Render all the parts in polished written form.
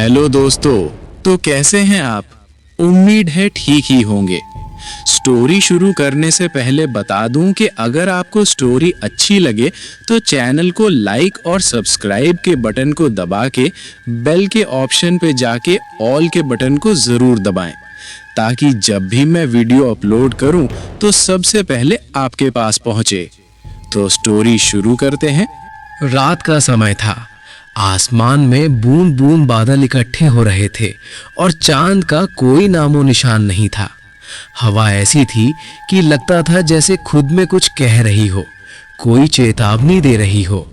Hello दोस्तों, तो कैसे हैं आप? उम्मीद है ठीक ही होंगे। स्टोरी शुरू करने से पहले बता दूं कि अगर आपको स्टोरी अच्छी लगे तो चैनल को लाइक और सब्सक्राइब के बटन को दबा के बेल के ऑप्शन पे जाके ऑल के बटन को ज़रूर दबाएं, ताकि जब भी मैं वीडियो अपलोड करूं तो सबसे पहले आपके पास पहुंचे। तो स्टोरी शुरू करते हैं। रात का समय था। आसमान में बूंद बूंद बादल इकट्ठे हो रहे थे और चांद का कोई नामो निशान नहीं था। हवा ऐसी थी कि लगता था जैसे खुद में कुछ कह रही हो, कोई चेतावनी दे रही हो।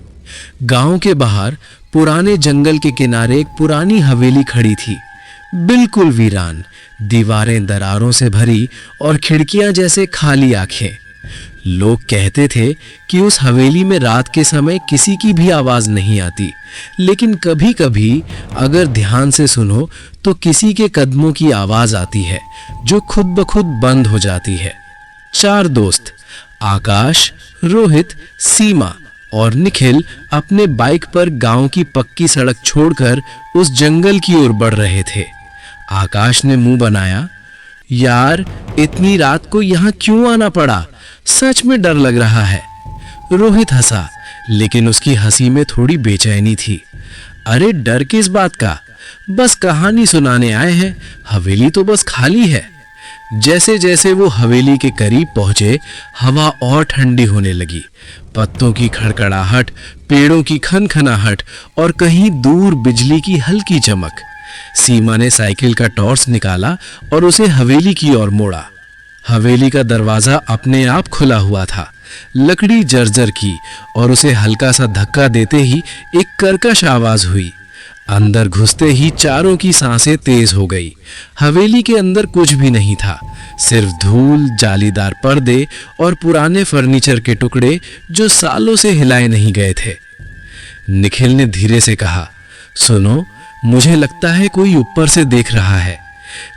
गांव के बाहर पुराने जंगल के किनारे एक पुरानी हवेली खड़ी थी, बिल्कुल वीरान, दीवारें दरारों से भरी और खिड़कियां जैसे खाली आंखें। लोग कहते थे कि उस हवेली में रात के समय किसी की भी आवाज नहीं आती, लेकिन कभी-कभी अगर ध्यान से सुनो तो किसी के कदमों की आवाज आती है जो खुद ब खुद बंद हो जाती है। 4 दोस्त आकाश, रोहित, सीमा और निखिल अपने बाइक पर गांव की पक्की सड़क छोड़कर उस जंगल की ओर बढ़ रहे थे। आकाश ने मुंह बनाया, यार इतनी रात को यहाँ क्यों आना पड़ा? सच में डर लग रहा है। रोहित हंसा, लेकिन उसकी हंसी में थोड़ी बेचैनी थी। अरे डर किस बात का, बस कहानी सुनाने आए हैं, हवेली तो बस खाली है। जैसे जैसे वो हवेली के करीब पहुंचे, हवा और ठंडी होने लगी। पत्तों की खड़खड़ाहट, पेड़ों की खनखनाहट और कहीं दूर बिजली की हल्की चमक। सीमा ने साइकिल का टॉर्च निकाला और उसे हवेली की ओर मोड़ा। हवेली का दरवाजा अपने आप खुला हुआ था, लकड़ी जर्जर की, और उसे हल्का सा धक्का देते ही एक कर्कश आवाज हुई। अंदर घुसते ही चारों की सांसें तेज हो गई। हवेली के अंदर कुछ भी नहीं था, सिर्फ धूल, जालीदार पर्दे और पुराने फर्नीचर के टुकड़े जो सालों से हिलाए नहीं गए थे। निखिल ने धीरे से कहा, सुनो, मुझे लगता है कोई ऊपर से देख रहा है।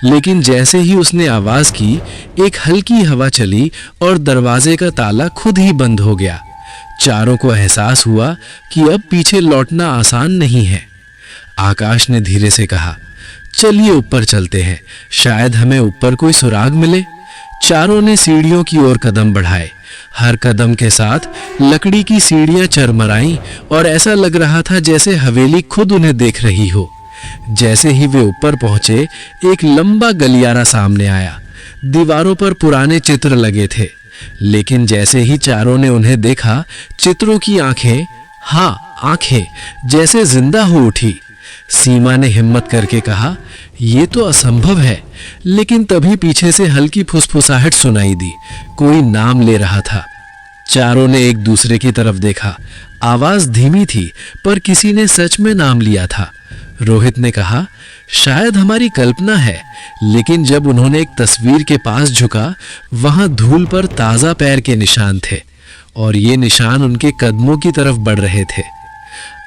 लेकिन जैसे ही उसने आवाज की, एक हल्की हवा चली और दरवाजे का ताला खुद ही बंद हो गया। चारों को एहसास हुआ कि अब पीछे लौटना आसान नहीं है। आकाश ने धीरे से कहा, चलिए ऊपर चलते हैं, शायद हमें ऊपर कोई सुराग मिले। चारों ने सीढ़ियों की ओर कदम बढ़ाए। हर कदम के साथ लकड़ी की सीढ़ियां चरमराईं और ऐसा लग रहा था जैसे हवेली खुद उन्हें देख रही हो। जैसे ही वे ऊपर पहुंचे, एक लंबा गलियारा सामने आया। दीवारों पर पुराने चित्र लगे थे, लेकिन जैसे ही चारों ने उन्हें देखा, चित्रों की आंखें, हाँ आंखें, जैसे जिंदा हो उठी। सीमा ने हिम्मत करके कहा, ये तो असंभव है। लेकिन तभी पीछे से हल्की फुसफुसाहट सुनाई दी, कोई नाम ले रहा था। चारों ने एक दूसरे की तरफ देखा। आवाज धीमी थी, पर किसी ने सच में नाम लिया था। रोहित ने कहा, शायद हमारी कल्पना है। लेकिन जब उन्होंने एक तस्वीर के पास झुका, वहां धूल पर ताजा पैर के निशान थे, और ये निशान उनके कदमों की तरफ बढ़ रहे थे।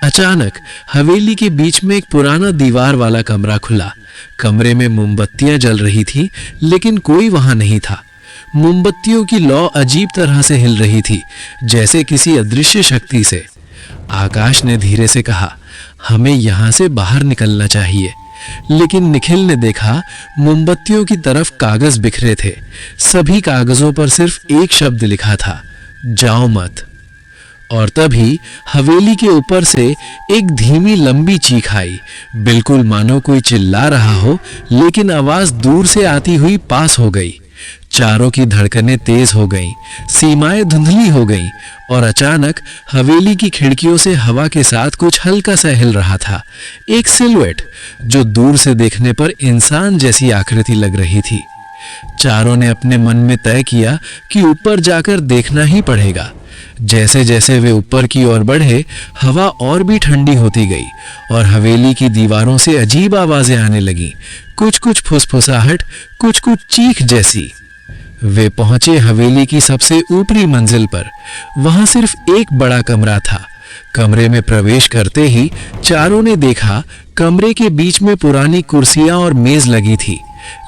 अचानक हवेली के बीच में एक पुराना दीवार वाला कमरा खुला। कमरे में मोमबत्तियां जल रही थी, लेकिन कोई वहां नहीं था। मोमबत्तियों की लौ अजीब तरह से हिल रही थी, जैसे किसी अदृश्य शक्ति से। आकाश ने धीरे से कहा, हमें यहां से बाहर निकलना चाहिए। लेकिन निखिल ने देखा, मोमबत्तियों की तरफ कागज बिखरे थे। सभी कागजों पर सिर्फ एक शब्द लिखा था, जाओ मत। और तभी हवेली के ऊपर से एक धीमी लंबी चीख आई, बिल्कुल मानो कोई चिल्ला रहा हो, लेकिन आवाज दूर से आती हुई पास हो गई। चारों की धड़कनें तेज हो गईं, सीमाएं धुंधली हो गईं, और अचानक हवेली की खिड़कियों से हवा के साथ कुछ हल्का सा हिल रहा था। एक सिलुएट जो दूर से देखने पर इंसान जैसी आकृति लग रही थी। चारों ने अपने मन में तय किया कि ऊपर जाकर देखना ही पड़ेगा। जैसे जैसे वे ऊपर की ओर बढ़े, हवा और भी ठंडी होती गई और हवेली की दीवारों से अजीब आवाजें आने लगीं, कुछ कुछ फुसफुसाहट, कुछ कुछ चीख जैसी। वे पहुंचे हवेली की सबसे ऊपरी मंजिल पर। वहां सिर्फ एक बड़ा कमरा था। कमरे में प्रवेश करते ही चारों ने देखा, कमरे के बीच में पुरानी कुर्सियां और मेज लगी थी,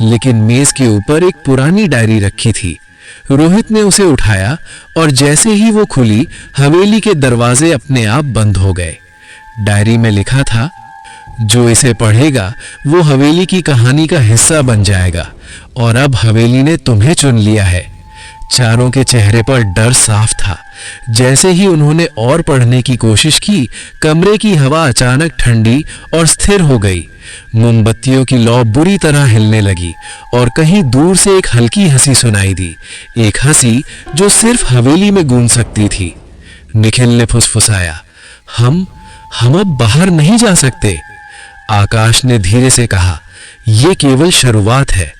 लेकिन मेज के ऊपर एक पुरानी डायरी रखी थी। रोहित ने उसे उठाया और जैसे ही वो खुली, हवेली के दरवाजे अपने आप बंद हो गए। डायरी में लिखा था, जो इसे पढ़ेगा वो हवेली की कहानी का हिस्सा बन जाएगा और अब हवेली ने तुम्हें चुन लिया है। चारों के चेहरे पर डर साफ था। जैसे ही उन्होंने और पढ़ने की कोशिश की, कमरे की हवा अचानक ठंडी और स्थिर हो गई। मोमबत्तियों की लौ बुरी तरह हिलने लगी और कहीं दूर से एक हल्की हंसी सुनाई दी, एक हंसी जो सिर्फ हवेली में गूंज सकती थी। निखिल ने फुसफुसाया, हम अब बाहर नहीं जा सकते। आकाश ने धीरे से कहा, यह केवल शुरुआत है।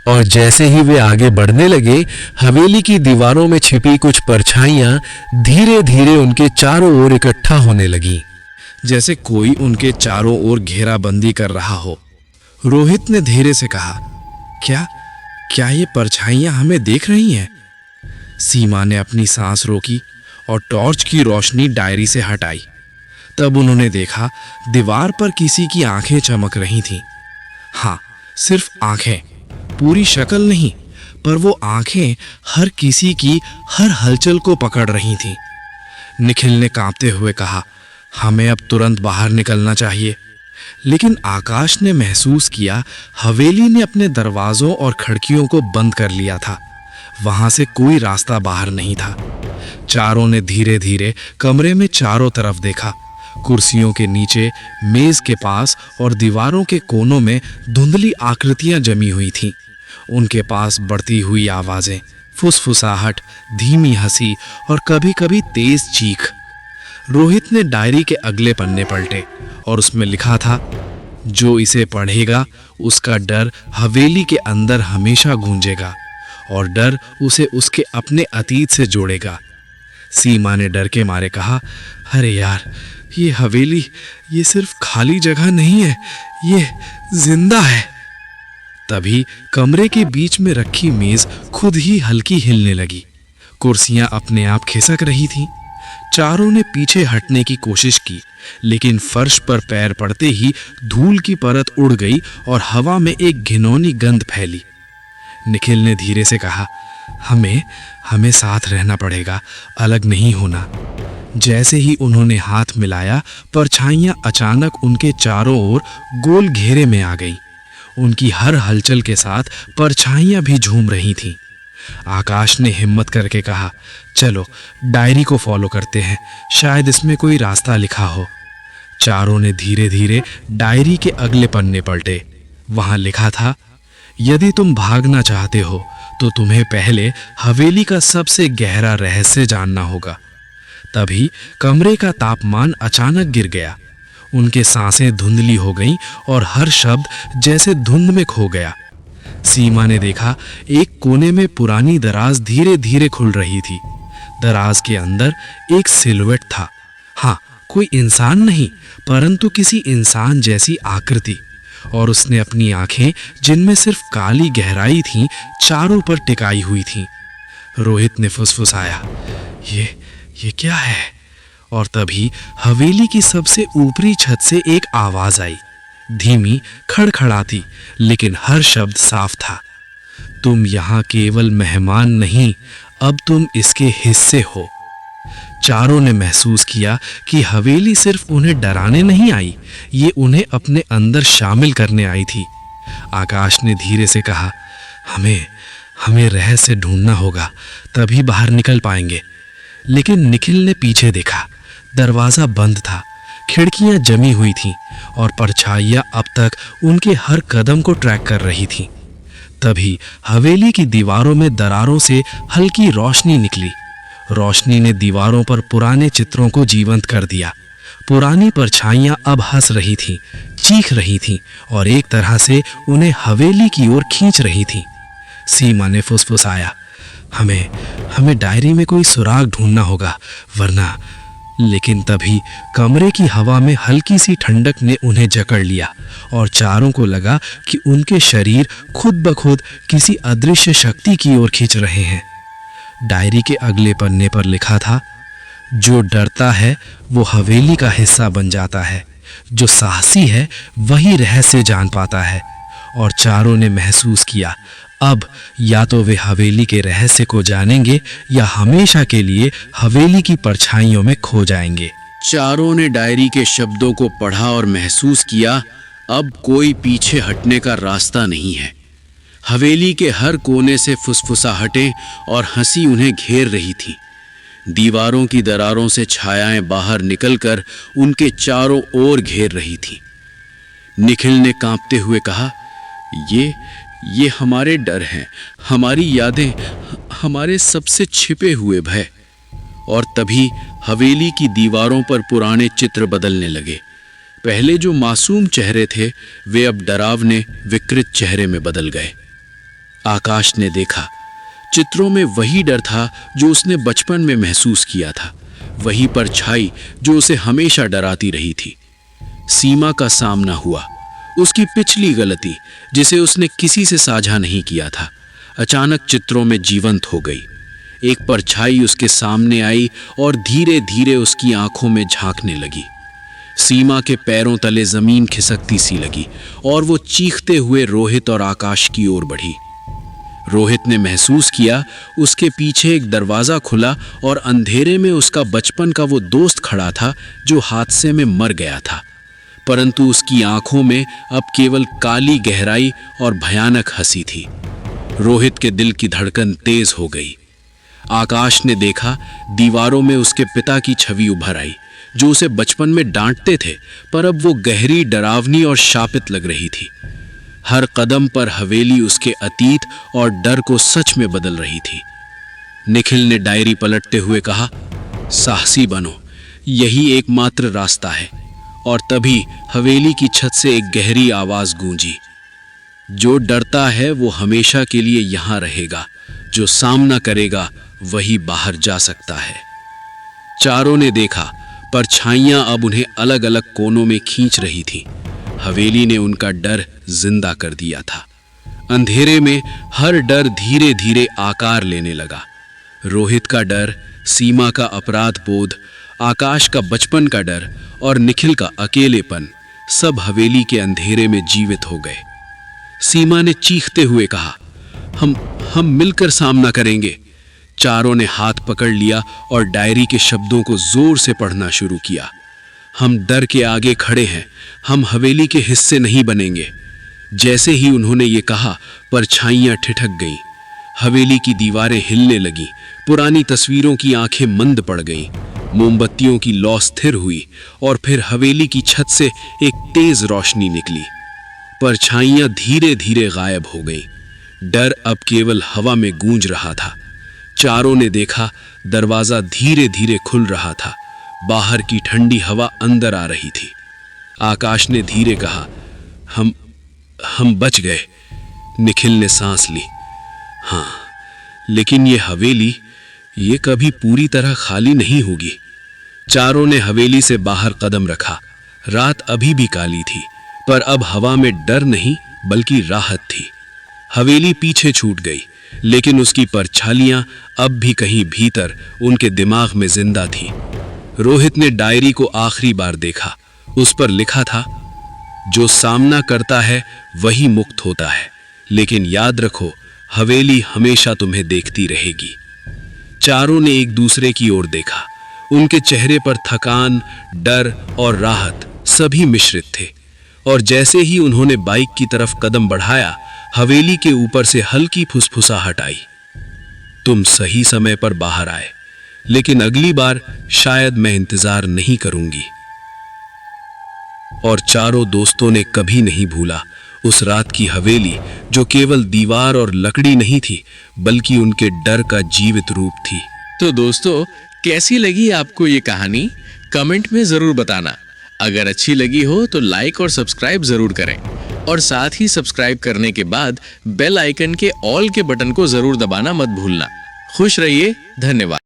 और जैसे ही वे आगे बढ़ने लगे, हवेली की दीवारों में छिपी कुछ परछाइयां धीरे धीरे उनके चारों ओर इकट्ठा होने लगीं, जैसे कोई उनके चारों ओर घेराबंदी कर रहा हो। रोहित ने धीरे से कहा, क्या ये परछाइयां हमें देख रही हैं? सीमा ने अपनी सांस रोकी और टॉर्च की रोशनी डायरी से हटाई। तब उन्होंने देखा दीवार पर किसी की आंखें चमक रही थीं। हाँ, सिर्फ आंखें, पूरी शक्ल नहीं, पर वो आंखें हर किसी की हर हलचल को पकड़ रही थीं। निखिल ने कांपते हुए कहा, हमें अब तुरंत बाहर निकलना चाहिए। लेकिन आकाश ने महसूस किया हवेली ने अपने दरवाजों और खिड़कियों को बंद कर लिया था। वहां से कोई रास्ता बाहर नहीं था। चारों ने धीरे धीरे कमरे में चारों तरफ देखा। कुर्सियों के नीचे, मेज के पास और दीवारों के कोनों में धुंधली आकृतियां जमी हुई थीं। उनके पास बढ़ती हुई आवाजें, फुसफुसाहट, धीमी हंसी और कभी-कभी तेज चीख। रोहित ने डायरी के अगले पन्ने पलटे और उसमें लिखा था, जो इसे पढ़ेगा उसका डर हवेली के अंदर हमेशा गूंजेगा और डर उसे उसके अपने अतीत से जोड़ेगा। सीमा ने डर के मारे कहा, अरे यार, ये हवेली, ये सिर्फ खाली जगह नहीं है, ये जिंदा है। तभी कमरे के बीच में रखी मेज खुद ही हल्की हिलने लगी। कुर्सियां अपने आप खिसक रही थीं। चारों ने पीछे हटने की कोशिश की, लेकिन फर्श पर पैर पड़ते ही धूल की परत उड़ गई और हवा में एक घिनौनी गंध फैली। निखिल ने धीरे से कहा, हमें साथ रहना पड़ेगा, अलग नहीं होना। जैसे ही उन्होंने हाथ मिलाया, परछाइयां अचानक उनके चारों ओर गोल घेरे में आ गईं। उनकी हर हलचल के साथ परछाइयां भी झूम रही थीं। आकाश ने हिम्मत करके कहा, चलो डायरी को फॉलो करते हैं, शायद इसमें कोई रास्ता लिखा हो। चारों ने धीरे धीरे डायरी के अगले पन्ने पलटे। वहां लिखा था, यदि तुम भागना चाहते हो तो तुम्हें पहले हवेली का सबसे गहरा रहस्य जानना होगा। तभी कमरे का तापमान अचानक गिर गया। उनके सांसें धुंधली हो गईं और हर शब्द जैसे धुंध में खो गया। सीमा ने देखा, एक कोने में पुरानी दराज धीरे धीरे खुल रही थी। दराज के अंदर एक सिलुएट था। हाँ, कोई इंसान नहीं, परंतु किसी इंसान जैसी आकृति। और उसने अपनी आंखें, जिनमें सिर्फ काली गहराई थी, चारों पर टिकाई हुई थीं। रोहित ने फुसफुसाया, ये क्या है? और तभी हवेली की सबसे ऊपरी छत से एक आवाज आई, धीमी, खड़खड़ाती, लेकिन हर शब्द साफ था। तुम यहाँ केवल मेहमान नहीं, अब तुम इसके हिस्से हो। चारों ने महसूस किया कि हवेली सिर्फ उन्हें डराने नहीं आई, ये उन्हें अपने अंदर शामिल करने आई थी। आकाश ने धीरे से कहा, हमें रहस्य ढूंढना होगा, तभी बाहर निकल पाएंगे। लेकिन निखिल ने पीछे देखा। दरवाजा बंद था, खिड़कियां जमी हुई थीं और परछाइयां अब तक उनके हर कदम को ट्रैक कर रही थीं। तभी हवेली की दीवारों में दरारों से हल्की रोशनी निकली। रोशनी ने दीवारों पर पुराने चित्रों को जीवंत कर दिया। पुरानी परछाइयां अब हंस रही थीं, चीख रही थीं और एक तरह से उन्हें हवेली की ओर खींच रही थीं। सीमा ने फुसफुसाया, हमें डायरी में कोई सुराग ढूंढना होगा, वरना। लेकिन तभी कमरे की हवा में हल्की सी ठंडक ने उन्हें जकड़ लिया और चारों को लगा कि उनके शरीर खुद ब खुद किसी अदृश्य शक्ति की ओर खींच रहे हैं। डायरी के अगले पन्ने पर लिखा था, जो डरता है वो हवेली का हिस्सा बन जाता है, जो साहसी है वही रहस्य जान पाता है। और चारों ने महसूस किया, अब या तो वे हवेली के रहस्य को जानेंगे या हमेशा के लिए हवेली की परछाइयों में खो जाएंगे। चारों ने डायरी के शब्दों को पढ़ा और महसूस किया, अब कोई पीछे हटने का रास्ता नहीं है। हवेली के हर कोने से फुसफुसाहटें और हंसी उन्हें घेर रही थी। दीवारों की दरारों से छायाएं बाहर निकलकर उनके चारों ओर घेर रही थीं। निखिल ने कांपते हुए कहा, ये हमारे डर हैं, हमारी यादें, हमारे सबसे छिपे हुए भय। और तभी हवेली की दीवारों पर पुराने चित्र बदलने लगे। पहले जो मासूम चेहरे थे वे अब डरावने विकृत चेहरे में बदल गए। आकाश ने देखा, चित्रों में वही डर था जो उसने बचपन में महसूस किया था, वही परछाई जो उसे हमेशा डराती रही थी। सीमा का सामना हुआ, उसकी पिछली गलती जिसे उसने किसी से साझा नहीं किया था, अचानक चित्रों में जीवंत हो गई। एक परछाई उसके सामने आई और धीरे धीरे उसकी आंखों में झांकने लगी। सीमा के पैरों तले जमीन खिसकती सी लगी और वो चीखते हुए रोहित और आकाश की ओर बढ़ी। रोहित ने महसूस किया उसके पीछे एक दरवाजा खुला और अंधेरे में उसका बचपन का वो दोस्त खड़ा था जो हादसे में मर गया था, परंतु उसकी आंखों में अब केवल काली गहराई और भयानक हंसी थी। रोहित के दिल की धड़कन तेज हो गई। आकाश ने देखा, दीवारों में उसके पिता की छवि उभर आई जो उसे बचपन में डांटते थे, पर अब वो गहरी, डरावनी और शापित लग रही थी। हर कदम पर हवेली उसके अतीत और डर को सच में बदल रही थी। निखिल ने डायरी पलटते हुए कहा, साहसी बनो, यही एकमात्र रास्ता है। और तभी हवेली की छत से एक गहरी आवाज गूंजी, जो डरता है वो हमेशा के लिए यहां रहेगा, जो सामना करेगा वही बाहर जा सकता है। चारों ने देखा, परछाइयां अब उन्हें अलग अलग कोनों में खींच रही थी। हवेली ने उनका डर जिंदा कर दिया था। अंधेरे में हर डर धीरे धीरे आकार लेने लगा। रोहित का डर, सीमा का अपराध बोध, आकाश का बचपन का डर और निखिल का अकेलेपन, सब हवेली के अंधेरे में जीवित हो गए। सीमा ने चीखते हुए कहा, हम मिलकर सामना करेंगे। चारों ने हाथ पकड़ लिया और डायरी के शब्दों को जोर से पढ़ना शुरू किया। हम डर के आगे खड़े हैं, हम हवेली के हिस्से नहीं बनेंगे। जैसे ही उन्होंने ये कहा, परछाइयां ठिठक गईं, हवेली की दीवारें हिलने लगीं, पुरानी तस्वीरों की आंखें मंद पड़ गईं, मोमबत्तियों की लौ स्थिर हुई और फिर हवेली की छत से एक तेज रोशनी निकली। परछाइयां धीरे धीरे गायब हो गईं। डर अब केवल हवा में गूंज रहा था। चारों ने देखा, दरवाजा धीरे धीरे खुल रहा था। बाहर की ठंडी हवा अंदर आ रही थी। आकाश ने धीरे कहा, हम बच गए। निखिल ने सांस ली। हाँ, लेकिन ये हवेली, ये कभी पूरी तरह खाली नहीं होगी। चारों ने हवेली से बाहर कदम रखा। रात अभी भी काली थी, पर अब हवा में डर नहीं बल्कि राहत थी। हवेली पीछे छूट गई, लेकिन उसकी परछाइयां अब भी कहीं भीतर उनके दिमाग में जिंदा थी। रोहित ने डायरी को आखिरी बार देखा। उस पर लिखा था, जो सामना करता है वही मुक्त होता है, लेकिन याद रखो, हवेली हमेशा तुम्हें देखती रहेगी। चारों ने एक दूसरे की ओर देखा। उनके चेहरे पर थकान, डर और राहत सभी मिश्रित थे। और जैसे ही उन्होंने बाइक की तरफ कदम बढ़ाया, हवेली के ऊपर से हल्की फुसफुसाहट आई। तुम सही समय पर बाहर आए, लेकिन अगली बार शायद मैं इंतजार नहीं करूंगी। और चारों दोस्तों ने कभी नहीं भूला उस रात की हवेली, जो केवल दीवार और लकड़ी नहीं थी, बल्कि उनके डर का जीवित रूप थी। तो दोस्तों, कैसी लगी आपको ये कहानी? कमेंट में जरूर बताना। अगर अच्छी लगी हो तो लाइक और सब्सक्राइब जरूर करें, और साथ ही सब्सक्राइब करने के बाद बेल आइकन के ऑल के बटन को जरूर दबाना मत भूलना। खुश रहिए। धन्यवाद।